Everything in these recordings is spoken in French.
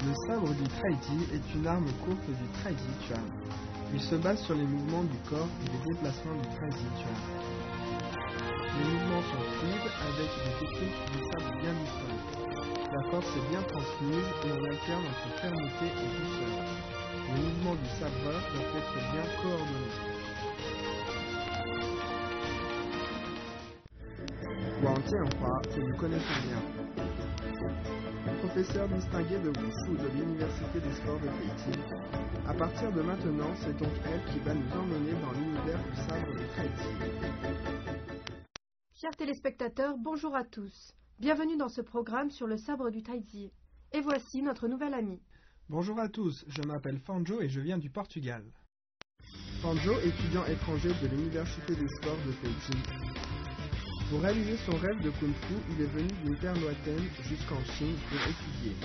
Le sabre du Traidi est une arme courte du Traidi Chuan. Il se base sur les mouvements du corps et les déplacements du Traidi Chuan. Les mouvements sont fluides avec des techniques du sabre bien distinctes. La force est bien transmise et on alterne entre fermeté et douceur. Les mouvements du sabreur doivent être bien coordonnés. Wang Jianhua, que vous connaissez bien. Professeur distingué de Wushu de l'Université des sports de Peking. À partir de maintenant, c'est donc elle qui va nous emmener dans l'univers du sabre de Taiji. Chers téléspectateurs, bonjour à tous. Bienvenue dans ce programme sur le sabre du Taiji. Et voici notre nouvel ami. Bonjour à tous, je m'appelle Fanjo et je viens du Portugal. Fanjo, étudiant étranger de l'Université des sports de Peking. Pour réaliser son rêve de Kung Fu, il est venu d'une terre lointaine jusqu'en Chine pour étudier.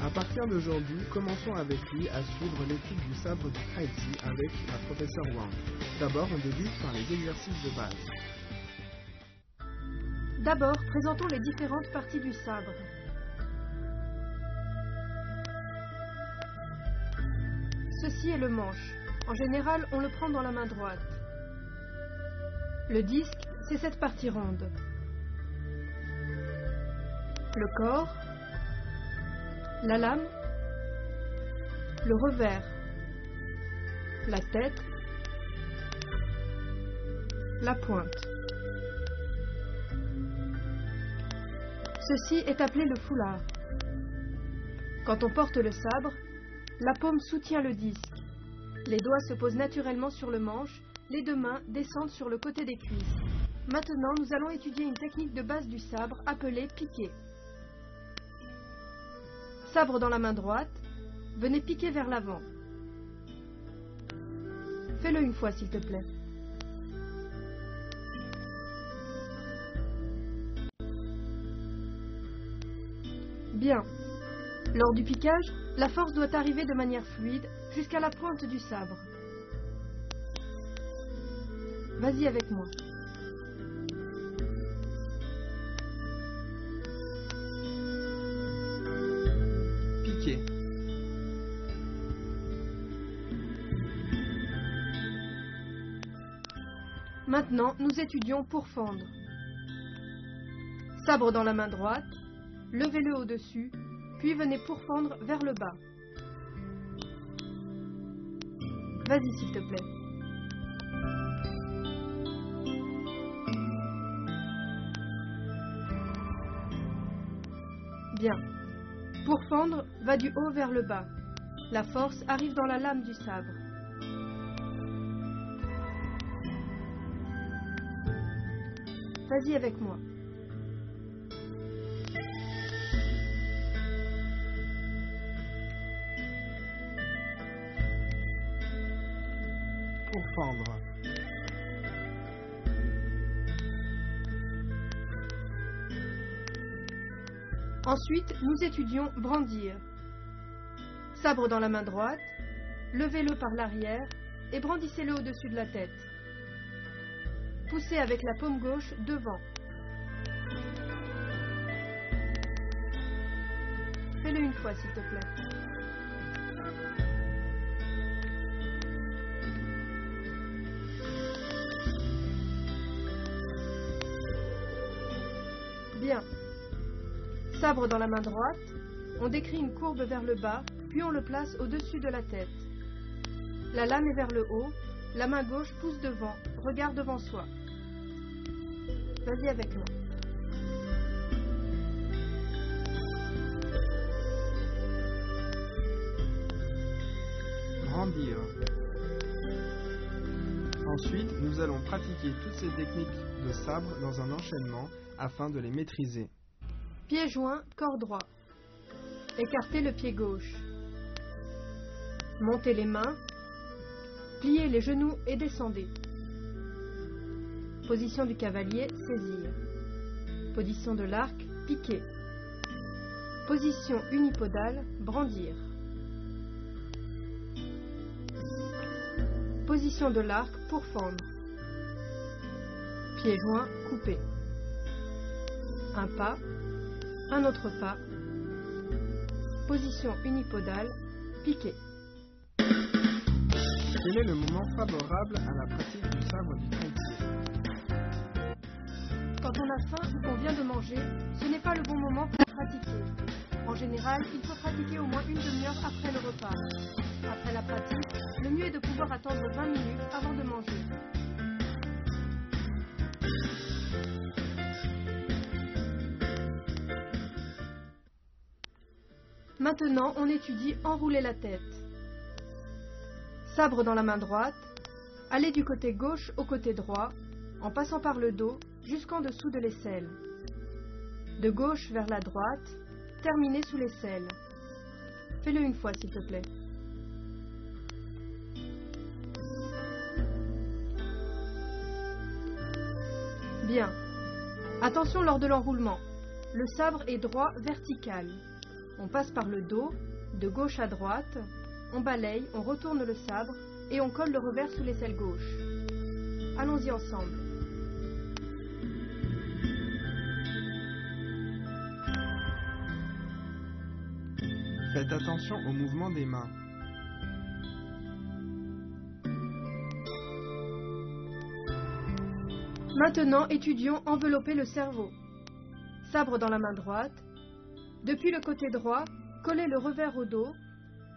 À partir d'aujourd'hui, commençons avec lui à suivre l'étude du sabre du Taiji avec la professeure Wang. D'abord, on débute par les exercices de base. D'abord, présentons les différentes parties du sabre. Ceci est le manche. En général, on le prend dans la main droite. Le disque, c'est cette partie ronde. Le corps, la lame, le revers, la tête, la pointe. Ceci est appelé le foulard. Quand on porte le sabre, la paume soutient le disque. Les doigts se posent naturellement sur le manche, les deux mains descendent sur le côté des cuisses. Maintenant, nous allons étudier une technique de base du sabre appelée piquer. Sabre dans la main droite, venez piquer vers l'avant. Fais-le une fois, s'il te plaît. Bien. Lors du piquage, la force doit arriver de manière fluide jusqu'à la pointe du sabre. Vas-y avec moi. Piquer. Maintenant, nous étudions pour fendre. Sabre dans la main droite, levez-le au-dessus, puis venez pourfendre vers le bas. Vas-y, s'il te plaît. Bien. Pourfendre va du haut vers le bas. La force arrive dans la lame du sabre. Vas-y avec moi. Pour fendre. Ensuite, nous étudions brandir. Sabre dans la main droite, levez-le par l'arrière et brandissez-le au-dessus de la tête. Poussez avec la paume gauche devant. Fais-le une fois, s'il te plaît. Bien. Sabre dans la main droite, on décrit une courbe vers le bas, puis on le place au-dessus de la tête. La lame est vers le haut, la main gauche pousse devant, regarde devant soi. Vas-y avec moi. Brandir. Ensuite, nous allons pratiquer toutes ces techniques de sabre dans un enchaînement afin de les maîtriser. Pied joint, corps droit. Écartez le pied gauche. Montez les mains. Pliez les genoux et descendez. Position du cavalier, saisir. Position de l'arc, piquer. Position unipodale, brandir. Position de l'arc, pourfendre. Pied joint, couper. Un pas, un autre pas. Position unipodale, piquer. Quel est le moment favorable à la pratique du sabre du trontier? Quand on a faim ou qu'on vient de manger, ce n'est pas le bon moment pour pratiquer. En général, il faut pratiquer au moins une demi-heure après le repas. Après la pratique, le mieux est de pouvoir attendre 20 minutes avant de manger. Maintenant, on étudie enrouler la tête. Sabre dans la main droite, allez du côté gauche au côté droit, en passant par le dos jusqu'en dessous de l'aisselle. De gauche vers la droite, terminez sous l'aisselle. Fais-le une fois, s'il te plaît. Bien. Attention lors de l'enroulement. Le sabre est droit vertical. On passe par le dos, de gauche à droite, on balaye, on retourne le sabre et on colle le revers sous l'aisselle gauche. Allons-y ensemble. Faites attention au mouvement des mains. Maintenant, étudions envelopper le cerveau. Sabre dans la main droite. Depuis le côté droit, collez le revers au dos,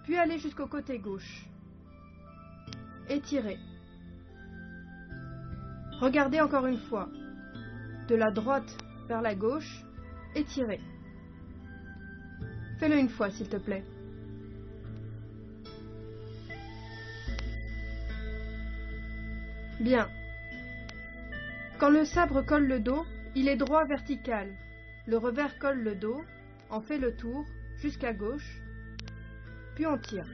puis allez jusqu'au côté gauche. Étirez. Regardez encore une fois. De la droite vers la gauche, étirez. Fais-le une fois, s'il te plaît. Bien. Quand le sabre colle le dos, il est droit vertical. Le revers colle le dos, on fait le tour jusqu'à gauche, puis on tire.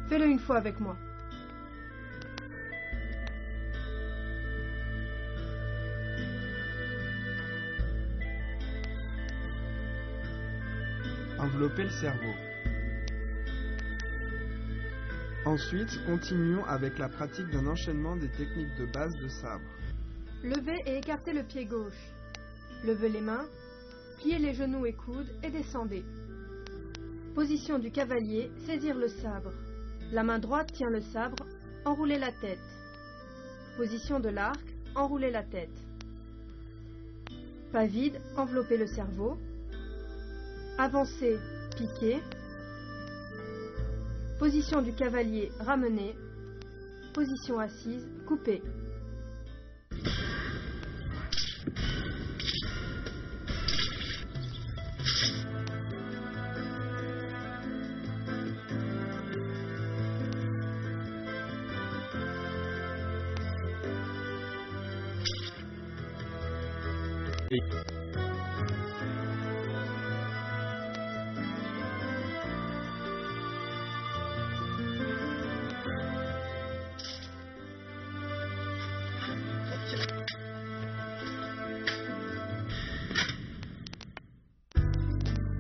Fais-le une fois avec moi. Enveloppez le cerveau. Ensuite, continuons avec la pratique d'un enchaînement des techniques de base de sabre. Levez et écartez le pied gauche. Levez les mains, pliez les genoux et coudes et descendez. Position du cavalier, saisir le sabre. La main droite tient le sabre, enroulez la tête. Position de l'arc, enroulez la tête. Pas vide, enveloppez le cerveau. Avancez, piquez. Position du cavalier, ramenez. Position assise, coupez.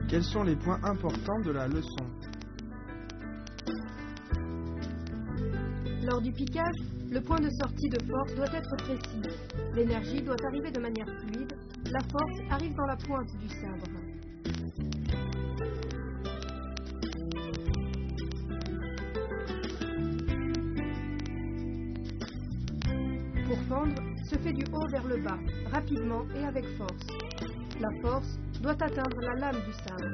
Quels sont les points importants de la leçon? Lors du piquage, le point de sortie de force doit être précis. L'énergie doit arriver de manière fluide. La force arrive dans la pointe du sabre. Pour fendre, se fait du haut vers le bas, rapidement et avec force. La force doit atteindre la lame du sabre.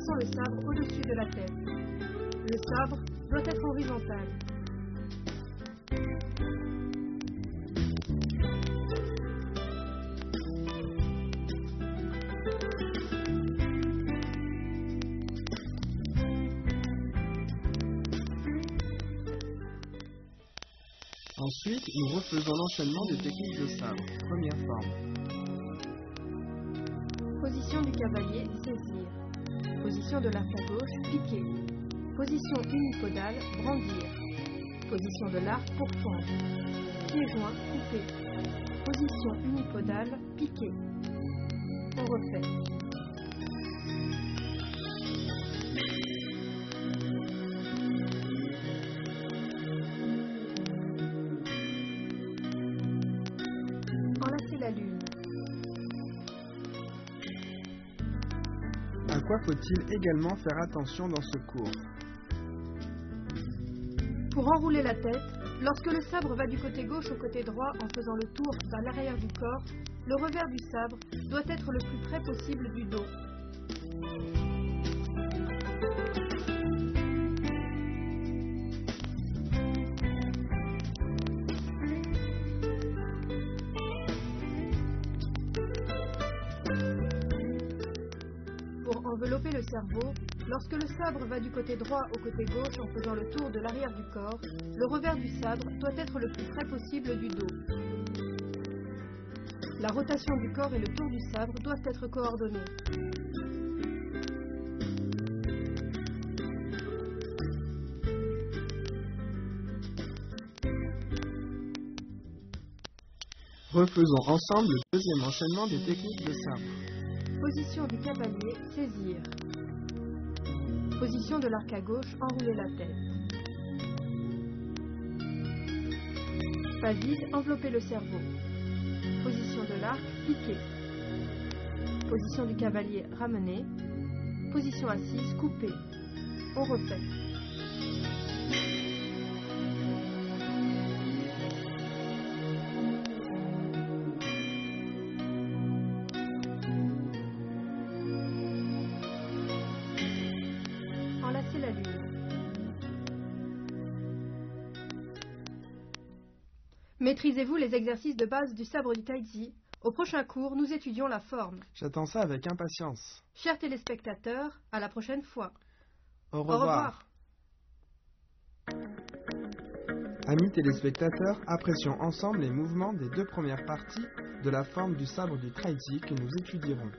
passant le sabre au-dessus de la tête. Le sabre doit être horizontal. Ensuite, nous refaisons l'enchaînement des techniques de sabre. Première forme. Position du cavalier, saisir. Position de l'arc à gauche, piquer. Position unipodale, brandir. Position de l'arc pour fendre. Pied joint, couper. Position unipodale, piquer. On refait. Enlacer la lune. À quoi faut-il également faire attention dans ce cours? Pour enrouler la tête, lorsque le sabre va du côté gauche au côté droit en faisant le tour vers l'arrière du corps, le revers du sabre doit être le plus près possible du dos. Pour envelopper le cerveau, lorsque le sabre va du côté droit au côté gauche en faisant le tour de l'arrière du corps, le revers du sabre doit être le plus près possible du dos. La rotation du corps et le tour du sabre doivent être coordonnés. Refaisons ensemble le deuxième enchaînement des techniques de sabre. Position du cavalier, saisir. Position de l'arc à gauche, enrouler la tête. Pas vide, envelopper le cerveau. Position de l'arc, piquer. Position du cavalier, ramener. Position assise, couper. On refait. Enlacer la lune. Maîtrisez-vous les exercices de base du sabre du taiji? Au prochain cours, nous étudions la forme. J'attends ça avec impatience. Chers téléspectateurs, à la prochaine fois. Au revoir. Amis téléspectateurs, apprécions ensemble les mouvements des deux premières parties de la forme du sabre du taiji que nous étudierons.